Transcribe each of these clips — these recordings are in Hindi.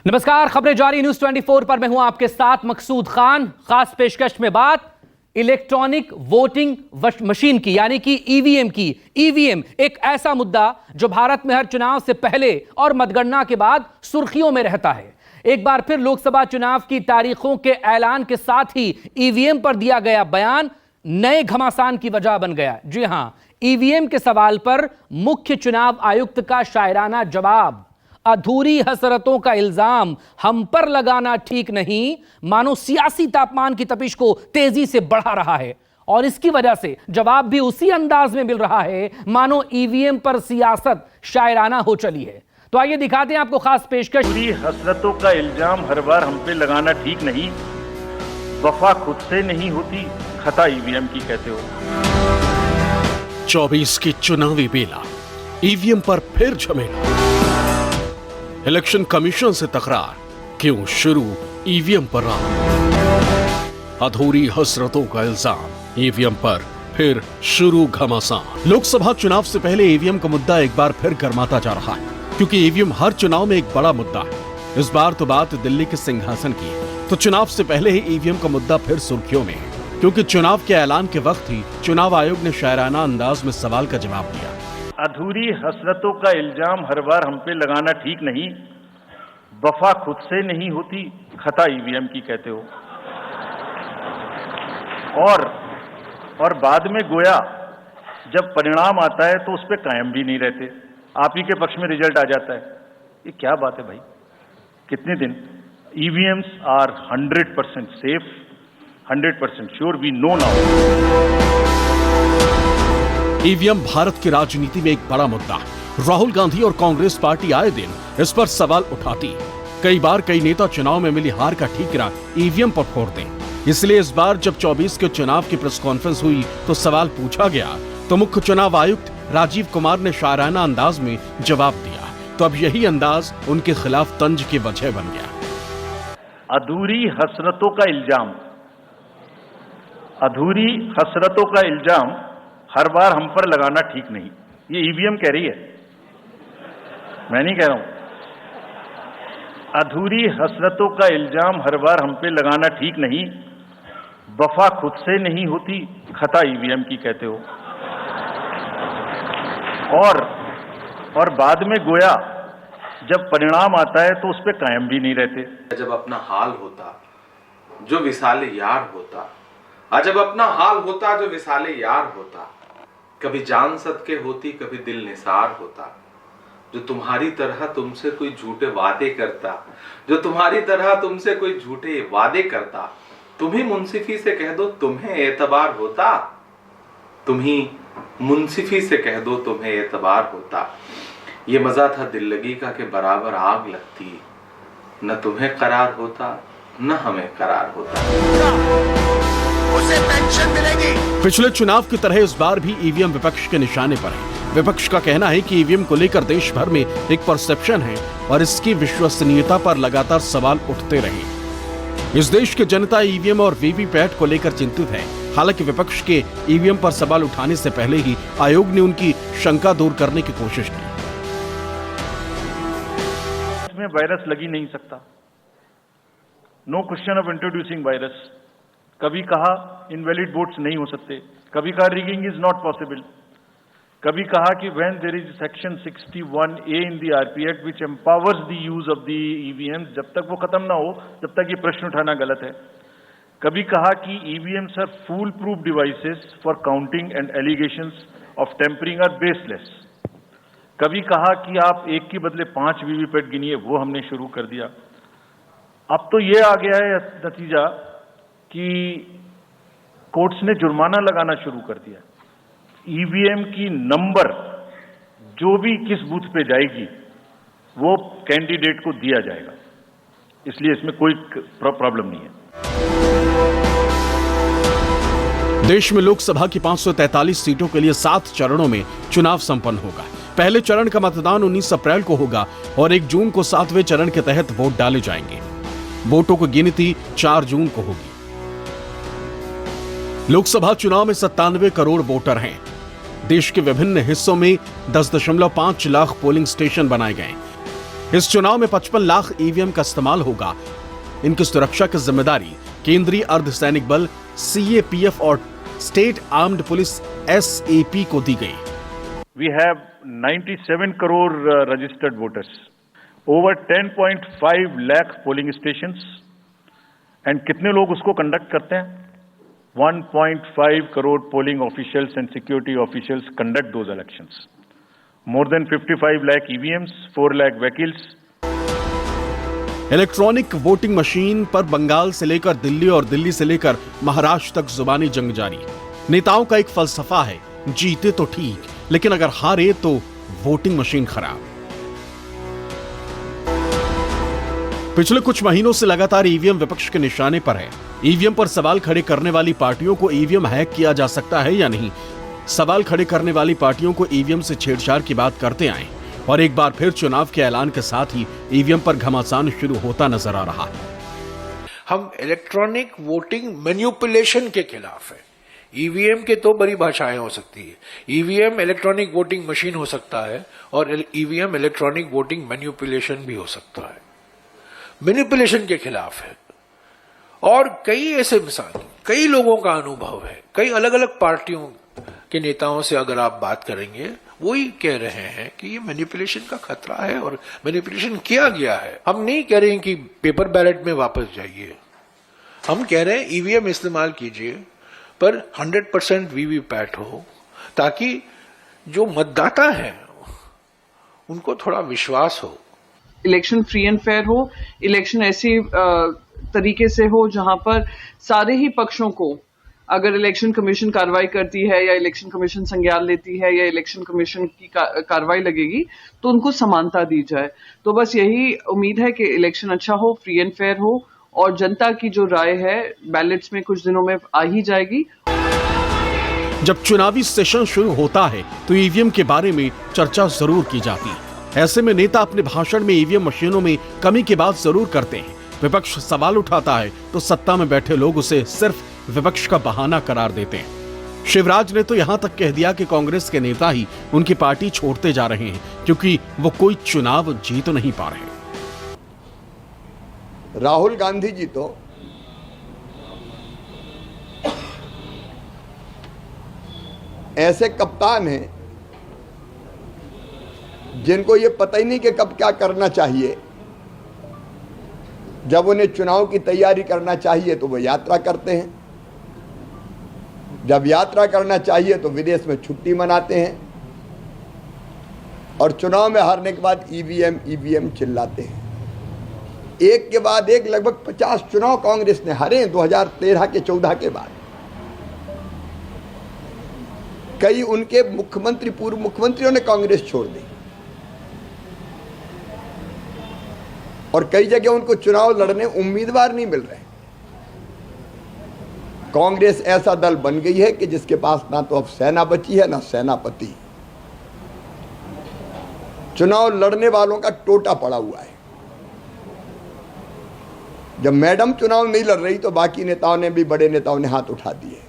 नमस्कार, खबरें जारी न्यूज 24 पर मैं हूं आपके साथ मकसूद खान। खास पेशकश में बात इलेक्ट्रॉनिक वोटिंग मशीन की, यानी कि ईवीएम की। ईवीएम एक ऐसा मुद्दा जो भारत में हर चुनाव से पहले और मतगणना के बाद सुर्खियों में रहता है। एक बार फिर लोकसभा चुनाव की तारीखों के ऐलान के साथ ही ईवीएम पर दिया गया बयान नए घमासान की वजह बन गया। जी हां, ईवीएम के सवाल पर मुख्य चुनाव आयुक्त का शायराना जवाब, अधूरी हसरतों का इल्जाम हम पर लगाना ठीक नहीं, मानो सियासी तापमान की तपिश को तेजी से बढ़ा रहा है। और इसकी वजह से जवाब भी उसी अंदाज में मिल रहा है मानो ईवीएम पर सियासत शायराना हो चली है। तो आइए दिखाते हैं आपको खास पेशकश। अधूरी हसरतों का इल्जाम हर बार हम पे लगाना ठीक नहीं, वफा खुद से नहीं होती, खता ईवीएम की कहते हो। 24 की चुनावी बेला, ईवीएम पर फिर झमेला। इलेक्शन कमीशन से तकरार, क्यों शुरू ईवीएम पर रहा। अधूरी हसरतों का इल्जाम, ईवीएम पर फिर शुरू घमासान। लोकसभा चुनाव से पहले ईवीएम का मुद्दा एक बार फिर गर्माता जा रहा है, क्योंकि ईवीएम हर चुनाव में एक बड़ा मुद्दा है। इस बार तो बात दिल्ली के सिंहासन की है, तो चुनाव से पहले ही ईवीएम का मुद्दा फिर सुर्खियों में है, क्योंकि चुनाव के ऐलान के वक्त ही चुनाव आयोग ने शायराना अंदाज में सवाल का जवाब दिया। अधूरी हसरतों का इल्जाम हर बार हम पे लगाना ठीक नहीं, वफा खुद से नहीं होती, खता ईवीएम की कहते हो। और बाद में गोया जब परिणाम आता है तो उस पे कायम भी नहीं रहते, आप ही के पक्ष में रिजल्ट आ जाता है। ये क्या बात है भाई? कितने दिन? EVMs are 100% safe, 100% sure, we know now. EVM Bharat की राजनीति में एक बड़ा मुद्दा है। राहुल गांधी और कांग्रेस पार्टी आए दिन इस पर सवाल उठाती है। कई बार कई नेता चुनाव में मिली हार का ठीकरा ईवीएम पर फोड़ते हैं। इसलिए इस बार जब 24 के चुनाव की प्रेस कॉन्फ्रेंस हुई तो सवाल पूछा गया, तो मुख्य चुनाव आयुक्त राजीव कुमार ने शायराना अंदाज में जवाब दिया। तो अब यही अंदाज उनके खिलाफ तंज की वजह बन गया। अधूरी हसरतों का इल्जाम, अधूरी हसरतों का इल्जाम हर बार हम पर लगाना ठीक नहीं। ये ईवीएम कह रही है, मैं नहीं कह रहा हूं। अधूरी हसरतों का इल्जाम हर बार हम पे लगाना ठीक नहीं, वफा खुद से नहीं होती, खता ईवीएम की कहते हो। और बाद में गोया जब परिणाम आता है तो उस पे कायम भी नहीं रहते। जब अपना हाल होता जो विसाले यार होता, जब अपना हाल होता जो विसाले यार होता, कभी जान सदके होती, कभी दिल निसार होता। जो तुम्हारी तरह तुमसे कोई झूठे वादे करता, जो तुम्हारी तरह तुमसे कोई झूठे वादे करता, तुम्ही मुंसिफी से कह दो तुम्हें एतबार होता, तुम्ही मुंसिफी से कह दो तुम्हें एतबार होता। ये मजा था दिल लगी का कि बराबर आग लगती, न तुम्हें करार होता न हमें करार होता। उसे पेंशन मिलेगी। पिछले चुनाव की तरह इस बार भी ईवीएम विपक्ष के निशाने पर है। विपक्ष का कहना है कि ईवीएम को लेकर देश भर में एक परसेप्शन है और इसकी विश्वसनीयता पर लगातार सवाल उठते रहे। इस देश की जनता ईवीएम और वीवीपैट को लेकर चिंतित है। हालांकि विपक्ष के ईवीएम पर सवाल उठाने से पहले ही आयोग ने उनकी शंका दूर करने की कोशिश की। इसमें वायरस लग ही नहीं सकता, no question of introducing virus. कभी कहा इनवैलिड वोट्स नहीं हो सकते, कभी कहा रिगिंग इज नॉट पॉसिबल, कभी कहा कि when there is section 61A in the RP act which empowers the use of the EVM, जब तक वो खत्म ना हो तब तक ये प्रश्न उठाना गलत है। कभी कहा कि EVMs are foolproof devices for counting and allegations of tampering are baseless. कभी कहा कि आप एक के बदले 5 वीवीपैट गिनिए, वो हमने शुरू कर दिया। अब तो ये आ गया है नतीजा कि कोर्ट्स ने जुर्माना लगाना शुरू कर दिया। ईवीएम की नंबर जो भी किस बूथ पे जाएगी वो कैंडिडेट को दिया जाएगा, इसलिए इसमें कोई प्रॉब्लम नहीं है। देश में लोकसभा की 543 सीटों के लिए 7 चरणों में चुनाव संपन्न होगा। पहले चरण का मतदान 19 अप्रैल को होगा और 1 जून को 7वें चरण के तहत वोट डाले जाएंगे। वोटों की गिनती 4 जून को होगी। लोकसभा चुनाव में 97 करोड़ वोटर हैं। देश के विभिन्न हिस्सों में 10.5 लाख पोलिंग स्टेशन बनाए गए। इस चुनाव में 55 लाख ईवीएम का इस्तेमाल होगा। इनकी सुरक्षा की जिम्मेदारी केंद्रीय अर्धसैनिक बल सीएपीएफ और स्टेट आर्म्ड पुलिस एसएपी को दी गई। We have 97 crore registered voters, over 10.5 lakh polling stations, and कितने लोग उसको कंडक्ट करते हैं? 1.5 crore polling officials and security officials conduct those elections. More than 55 lakh EVMs, 4 lakh vehicles. Electronic voting machine पर बंगाल से लेकर दिल्ली और दिल्ली से लेकर महाराष्ट्र तक जुबानी जंग जारी। नेताओं का एक फलसफा है, जीते तो ठीक, लेकिन अगर हारे तो वोटिंग मशीन खराब। पिछले कुछ महीनों से लगातार ईवीएम विपक्ष के निशाने पर है। ईवीएम पर सवाल खड़े करने वाली पार्टियों को ईवीएम हैक किया जा सकता है या नहीं, सवाल खड़े करने वाली पार्टियों को ईवीएम से छेड़छाड़ की बात करते आए और एक बार फिर चुनाव के ऐलान के साथ ही ईवीएम पर घमासान शुरू होता नजर आ रहा है। हम इलेक्ट्रॉनिक वोटिंग मैनिपुलेशन के खिलाफ है। ईवीएम के तो बड़ी भाषाएं हो सकती है। ईवीएम इलेक्ट्रॉनिक वोटिंग मशीन हो सकता है और ईवीएम इलेक्ट्रॉनिक वोटिंग मैनिपुलेशन भी हो सकता है। मैनिपुलेशन के खिलाफ है और कई ऐसे मिसाल, कई लोगों का अनुभव है, कई अलग अलग पार्टियों के नेताओं से अगर आप बात करेंगे, वो ही कह रहे हैं कि ये मैनिपुलेशन का खतरा है और मैनिपुलेशन किया गया है। हम नहीं कह रहे हैं कि पेपर बैलेट में वापस जाइए, हम कह रहे हैं ईवीएम इस्तेमाल कीजिए पर 100% वीवीपैट हो, ताकि जो मतदाता है उनको थोड़ा विश्वास हो। इलेक्शन फ्री एंड फेयर हो, इलेक्शन ऐसी तरीके से हो जहां पर सारे ही पक्षों को, अगर इलेक्शन कमीशन कार्रवाई करती है या इलेक्शन कमीशन संज्ञान लेती है या इलेक्शन कमीशन की कार्रवाई लगेगी तो उनको समानता दी जाए। तो बस यही उम्मीद है कि इलेक्शन अच्छा हो, फ्री एंड फेयर हो और जनता की जो राय है बैलेट्स में कुछ दिनों में आ ही जाएगी। जब चुनावी सेशन शुरू होता है तो ईवीएम के बारे में चर्चा जरूर की जाती है। ऐसे में नेता अपने भाषण में ईवीएम मशीनों में कमी की बात जरूर करते हैं। विपक्ष सवाल उठाता है तो सत्ता में बैठे लोग उसे सिर्फ विपक्ष का बहाना करार देते हैं। शिवराज ने तो यहां तक कह दिया कि कांग्रेस के नेता ही उनकी पार्टी छोड़ते जा रहे हैं क्योंकि वो कोई चुनाव जीत नहीं पा रहे। राहुल गांधी जी तो ऐसे कप्तान हैं जिनको ये पता ही नहीं कि कब क्या करना चाहिए। जब उन्हें चुनाव की तैयारी करना चाहिए तो वो यात्रा करते हैं, जब यात्रा करना चाहिए तो विदेश में छुट्टी मनाते हैं और चुनाव में हारने के बाद ईवीएम ईवीएम चिल्लाते हैं। एक के बाद एक लगभग 50 चुनाव कांग्रेस ने हारे 2013 के 14 के बाद। कई उनके मुख्यमंत्री, पूर्व मुख्यमंत्रियों ने कांग्रेस छोड़ दी और कई जगह उनको चुनाव लड़ने उम्मीदवार नहीं मिल रहे। कांग्रेस ऐसा दल बन गई है कि जिसके पास ना तो अब सेना बची है ना सेनापति। चुनाव लड़ने वालों का टोटा पड़ा हुआ है। जब मैडम चुनाव नहीं लड़ रही तो बाकी नेताओं ने भी, बड़े नेताओं ने हाथ उठा दिए।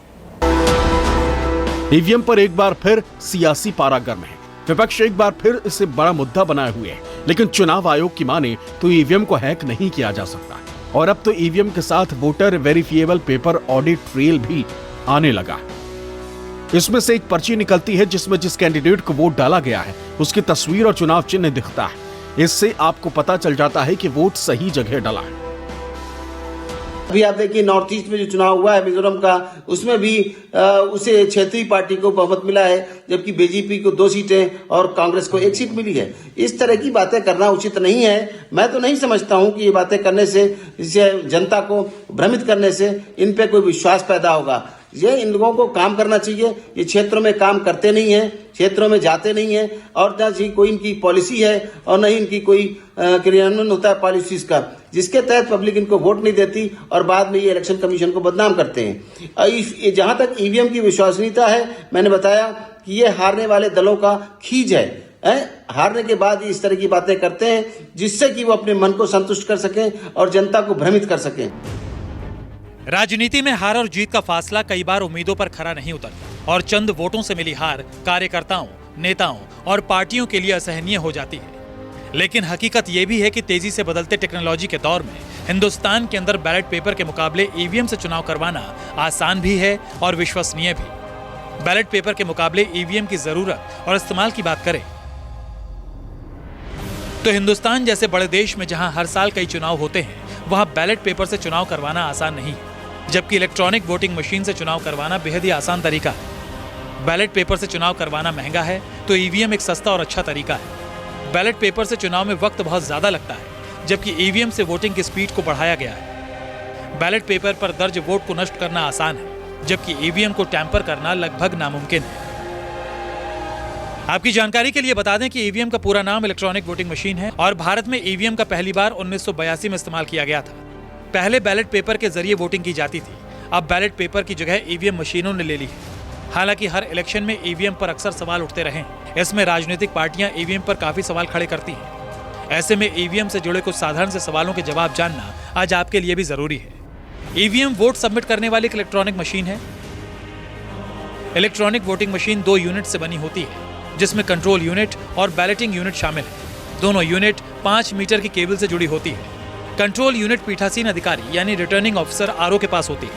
ईवीएम पर एक बार फिर सियासी पारा गर्म है। विपक्ष एक बार फिर इसे बड़ा मुद्दा बनाए हुए है, लेकिन चुनाव आयोग की माने तो ईवीएम को हैक नहीं किया जा सकता और अब तो ईवीएम के साथ voter verifiable paper audit trail भी आने लगा। इसमें से एक पर्ची निकलती है जिसमें जिस कैंडिडेट को वोट डाला गया है उसकी तस्वीर और चुनाव चिन्ह दिखता है। इससे आपको पता चल जाता है कि वोट सही जगह डाला है। अभी आप देखिए नॉर्थ ईस्ट में जो चुनाव हुआ है मिजोरम का, उसमें भी उसे क्षेत्रीय पार्टी को बहुमत मिला है, जबकि बीजेपी को 2 सीटें और कांग्रेस को 1 सीट मिली है। इस तरह की बातें करना उचित नहीं है। मैं तो नहीं समझता हूं कि ये बातें करने से, इससे जनता को भ्रमित करने से इन पे कोई विश्वास पैदा होगा। ये इन लोगों को काम करना चाहिए। ये क्षेत्रों में काम करते नहीं है, क्षेत्रों में जाते नहीं है और न ही कोई इनकी पॉलिसी है और न ही इनकी कोई क्रियान्वयन होता है पॉलिसीज का, जिसके तहत पब्लिक इनको वोट नहीं देती और बाद में ये इलेक्शन कमीशन को बदनाम करते हैं। जहां तक ईवीएम की विश्वसनीयता है, मैंने बताया कि ये हारने वाले दलों का खींच है। हारने के बाद इस तरह की बातें करते हैं जिससे कि वो अपने मन को संतुष्ट कर सकें और जनता को भ्रमित कर सकें। राजनीति में हार और जीत का फासला कई बार उम्मीदों पर खरा नहीं उतरता और चंद वोटों से मिली हार कार्यकर्ताओं, नेताओं और पार्टियों के लिए असहनीय हो जाती है। लेकिन हकीकत ये भी है कि तेजी से बदलते टेक्नोलॉजी के दौर में हिंदुस्तान के अंदर बैलेट पेपर के मुकाबले ईवीएम से चुनाव करवाना आसान भी है और विश्वसनीय भी। बैलेट पेपर के मुकाबले ईवीएम की जरूरत और इस्तेमाल की बात करें तो हिंदुस्तान जैसे बड़े देश में जहां हर साल कई चुनाव होते हैं, वहां बैलेट पेपर से चुनाव करवाना आसान नहीं, जबकि इलेक्ट्रॉनिक वोटिंग मशीन से चुनाव करवाना बेहद ही आसान तरीका है। बैलेट पेपर से चुनाव करवाना महंगा है तो ईवीएम एक सस्ता और अच्छा तरीका है। बैलेट पेपर से चुनाव में वक्त बहुत ज्यादा लगता है, जबकि ईवीएम से वोटिंग की स्पीड को बढ़ाया गया है। बैलेट पेपर पर दर्ज वोट को नष्ट करना आसान है, जबकि ईवीएम को टैंपर करना लगभग नामुमकिन है। आपकी जानकारी के लिए बता दें कि ईवीएम का पूरा नाम इलेक्ट्रॉनिक वोटिंग मशीन है और भारत में ईवीएम का पहली बार 1982 में इस्तेमाल किया गया था। पहले बैलेट पेपर के जरिए वोटिंग की जाती थी, अब बैलेट पेपर की जगह ईवीएम मशीनों ने ले ली है। हालांकि हर इलेक्शन में ईवीएम पर अक्सर सवाल उठते रहे हैं। इसमें राजनीतिक पार्टियां ईवीएम पर काफी सवाल खड़े करती हैं। ऐसे में ईवीएम से जुड़े कुछ साधारण से सवालों के जवाब जानना आज आपके लिए भी जरूरी है। ईवीएम वोट सबमिट करने वाली एक इलेक्ट्रॉनिक मशीन है। इलेक्ट्रॉनिक वोटिंग मशीन 2 यूनिट से बनी होती है, जिसमें कंट्रोल यूनिट और बैलेटिंग यूनिट शामिल है। दोनों यूनिट 5 मीटर की केबल से जुड़ी होती है। कंट्रोल यूनिट पीठासीन अधिकारी यानी रिटर्निंग ऑफिसर आरओ के पास होती है,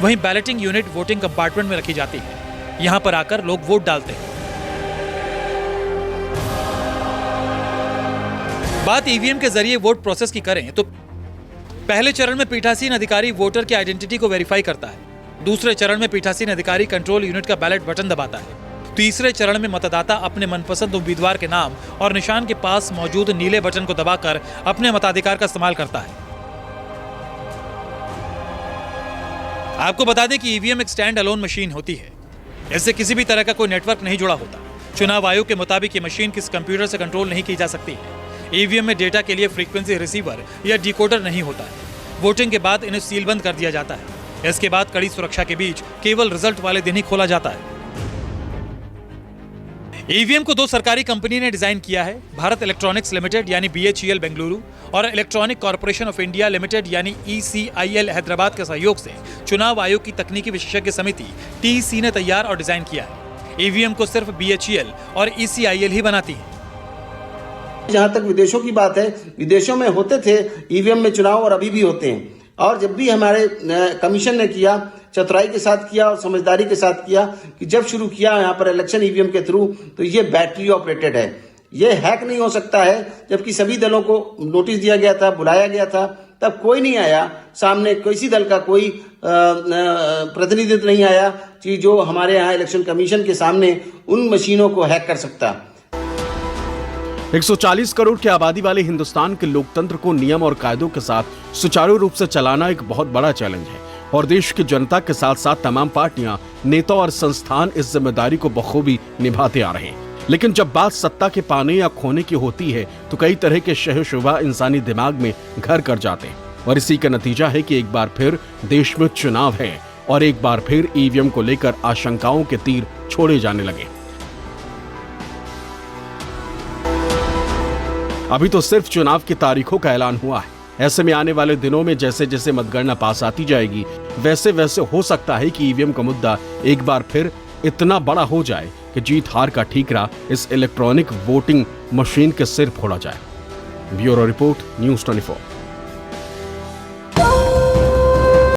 वहीं बैलेटिंग यूनिट वोटिंग कंपार्टमेंट में रखी जाती है। यहां पर आकर लोग वोट डालते हैं। बात ईवीएम के जरिए वोट प्रोसेस की करें तो पहले चरण में पीठासीन अधिकारी वोटर की आइडेंटिटी को वेरीफाई करता है। दूसरे चरण में पीठासीन अधिकारी कंट्रोल यूनिट का बैलेट बटन दबाता है। तीसरे चरण में मतदाता अपने मनपसंद उम्मीदवार के नाम और निशान के पास मौजूद नीले बटन को दबाकर अपने मताधिकार का इस्तेमाल करता है। आपको बता दें कि ईवीएम एक स्टैंड अलोन मशीन होती है। इससे किसी भी तरह का कोई नेटवर्क नहीं जुड़ा होता। चुनाव आयोग के मुताबिक ये मशीन किसी कंप्यूटर से कंट्रोल नहीं की जा सकती है। ईवीएम में डेटा के लिए फ्रीक्वेंसी रिसीवर या डिकोडर नहीं होता है। वोटिंग के बाद इन्हें सीलबंद कर दिया जाता है। इसके बाद कड़ी सुरक्षा के बीच केवल रिजल्ट वाले दिन ही खोला जाता है। ईवीएम को 2 सरकारी कंपनी ने डिजाइन किया है, भारत इलेक्ट्रॉनिक्स लिमिटेड यानी BHEL बेंगलुरु और electronic corporation of India limited यानी ECIL हैदराबाद के सहयोग से चुनाव आयोग की तकनीकी विशेषज्ञ समिति TEC ने तैयार और डिजाइन किया है। ईवीएम को सिर्फ BHEL और ECIL ही बनाती है। जहां तक विदेशों की बात है, विदेशों में होते थे ईवीएम में चुनाव और अभी भी होते हैं। और जब भी हमारे कमीशन ने किया, चतुराई के साथ किया और समझदारी के साथ किया कि जब शुरू किया यहाँ पर इलेक्शन ईवीएम के थ्रू, तो ये बैटरी ऑपरेटेड है, ये हैक नहीं हो सकता है। जबकि सभी दलों को नोटिस दिया गया था, बुलाया गया था, तब कोई नहीं आया सामने, किसी दल का कोई प्रतिनिधित्व नहीं आया कि जो हमारे यहाँ इलेक्शन कमीशन के सामने उन मशीनों को हैक कर सकता। 140 करोड़ की आबादी वाले हिंदुस्तान के लोकतंत्र को नियम और कायदों के साथ सुचारू रूप से चलाना एक बहुत बड़ा चैलेंज है और देश की जनता के साथ साथ तमाम पार्टियां, नेता और संस्थान इस जिम्मेदारी को बखूबी निभाते आ रहे हैं। लेकिन जब बात सत्ता के पाने या खोने की होती है तो कई तरह के शह शुबा इंसानी दिमाग में घर कर जाते हैं और इसी का नतीजा है कि एक बार फिर देश में चुनाव है और एक बार फिर ईवीएम को लेकर आशंकाओं के तीर छोड़े जाने लगे। अभी तो सिर्फ चुनाव की तारीखों का ऐलान हुआ है। ऐसे में आने वाले दिनों में जैसे जैसे मतगणना पास आती जाएगी, वैसे वैसे हो सकता है कि ईवीएम का मुद्दा एक बार फिर इतना बड़ा हो जाए कि जीत हार का ठीकरा इस इलेक्ट्रॉनिक वोटिंग मशीन के सिर फोड़ा जाए। Bureau report, news 24।